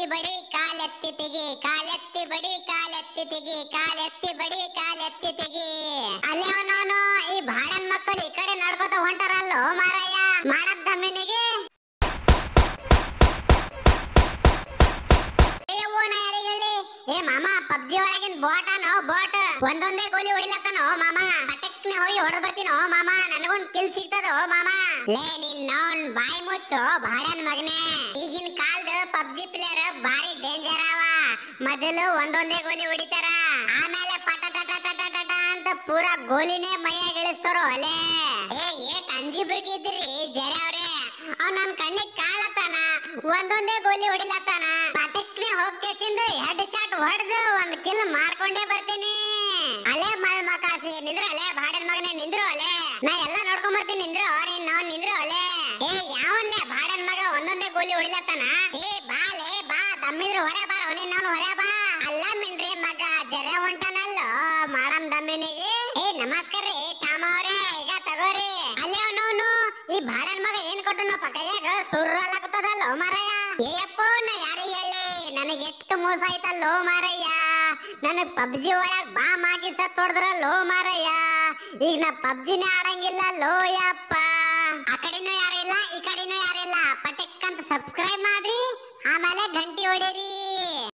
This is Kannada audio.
ಕಾಲೆತ್ತಿ ಬಡಿ ಕಾಲೆತ್ತಿ ತೆಗಿ ಕಾಲೆತ್ತಿ ಬಡಿ ಕಾಲೆತ್ತಿ ತೆಗಿ ಕಾಲೆತ್ತಿ ಬಡಿ ಕಾಲೆತ್ತಿ ತೆಗಿ ಅಲ್ಲೇ ಅವನವನು ಈ ಬಾಡನ್ ಮಕ್ಕಳು ಈ ಕಡೆ ನಡ್ಕೋತ ಹೊಂಟಾರಲ್ಲೋ ಮಾರಾಯ ಮಾಡದ್ ದಮ್ಮಿನಿಗೆ ಏ ಮಾಮ ಪಬ್ಜಿ ಒಳಗಿನ ಬೋಟನೋ ಬೋಟ್ ಒಂದೊಂದೇ ಗೋಲಿ ಹೊಡಿಲತ್ತನೋ ಮಾಮ ಪಟಕ್ನೆ ಹೋಗಿ ಹೊಡೆದ್ ಬರ್ತೀನೋ ಮಾಮ ನನಗೊಂದ್ ಕಿಲ್ ಸಿಗ್ತದೋ ಮಾಮ ಲೇ ನಿನ್ನೋನ್ ಬಾಯಿ ಮುಚ್ಚೋ ಬಾಡನ್ ಮಗನೇ ಈಗಿನ ಕಾಲದ ಪಬ್ಜಿ ಪ್ಲೇಯರ್ ಬಾರಿ ಡೇಂಜರ್ ಅವ ಮೊದಲು ಒಂದೊಂದೇ ಗೋಲಿ ಹೊಡಿತಾರ ಆಮೇಲೆ ಪಟ ಟಟ ಟಟ ಟಟ ಅಂತ ಪೂರಾ ಗೋಲಿನೇ ಮೈಯಾಗ ಇಳಿಸ್ತಾರೋ ಅಲೆ ಏಟ್ ಅಂಜಿ ಬುರ್ಗಿ ಇದ್ರಿ ಜರೆ ಅವ್ರೆ ಅವ್ ನನ್ ಕಣ್ಣಿಗೆ ಕಾಣತಾನ ಒಂದೊಂದೇ ಗೋಲಿ ಹೊಡಿಲತ್ತಾನ ಪಟಕ್ನೆ ಹೋಗ್ಕೇಸಿಂದ ಹೆಡ್ ಶಾಟ್ ಹೊಡೆದು ಒಂದ್ ಕಿಲ್ ಮಾಡ್ಕೊಂಡೇ ಬರ್ತೀನಿ ಅಲೆ ಮಳ್ ಮಕಾಸಿ ನಿಂದ್ರು ಅಲೆ ಬಾಡನ್ ಮಗನೇ ನಿಂದ್ರು ಅಲೆ ನಾ ಎಲ್ಲ ನೋಡ್ಕೊಂಡ್ ಬರ್ತೀನಿ ನಿಂದ್ರು ನಾವ್ ನಿಂದ್ರು ಅಲೆ ಯಾವನ್ಲೆ ಬಾಡನ್ ಮಗ ಒಂದೊಂದೇ ಗೋಲಿ ಹೊಡಿಲತ್ತಾನ ಬಾಲೆ ಬಾ ದಮ್ಮಿದ್ರು ಹೊರ ಬಾರ ಅವನಿನ್ನವನು ಹೊರ ಬಾ ಅಲ್ಲ ಮಿನ್ರಿ ಮಗ ಜರೆ ಹೊಂಟಾನಲ್ಲೋ ಮಾಡಮ್ ದಮ್ಮಿನಿಗೆ ನಮಸ್ಕಾರ ರೀ ಟಾಮ ಅವ್ರೆ ಈಗ ತಗೋರಿ ಅಲ್ಲೇ ಅವನವನು ಈ ಬಾಡನ್ ಮಗ ಏನ್ ಕೊಟ್ಟನಪ್ಪ ಕೈಯಾಗ ಸುರ್ರಲಾಗುತ್ತದಲ್ಲೋ ಮಾರಯ್ಯ ಏಯಪ್ಪೋ ನಾ ಯಾರಿಗೆ ಹೇಳಿ ನನಗೆ ಎಷ್ಟು ಮೋಸ ಆಯ್ತಲ್ಲೋ ಮಾರಯ್ಯ ನನಗ್ ಪಬ್ಜಿ ಒಳಗ್ ಬಾಮ್ ಹಾಕಿ ಸತ್ ಹೊಡೆದ್ರಲ್ಲೋ ಮಾರಯ್ಯ ಈಗ ನಾ ಪಬ್ಜಿನೇ ಆಡಂಗಿಲ್ಲ ಲೋ ಯಪ್ಪ ಆ ಕಡೆನೂ ಯಾರು ಇಲ್ಲ ಈ ಕಡೆನೂ ಯಾರಿಲ್ಲ ಪಟಕ್ ಅಂತ ಸಬ್ಸ್ಕ್ರೈಬ್ ಮಾಡ್ರಿ ಆಮೇಲೆ ಗಂಟಿ ಹೊಡೀರಿ.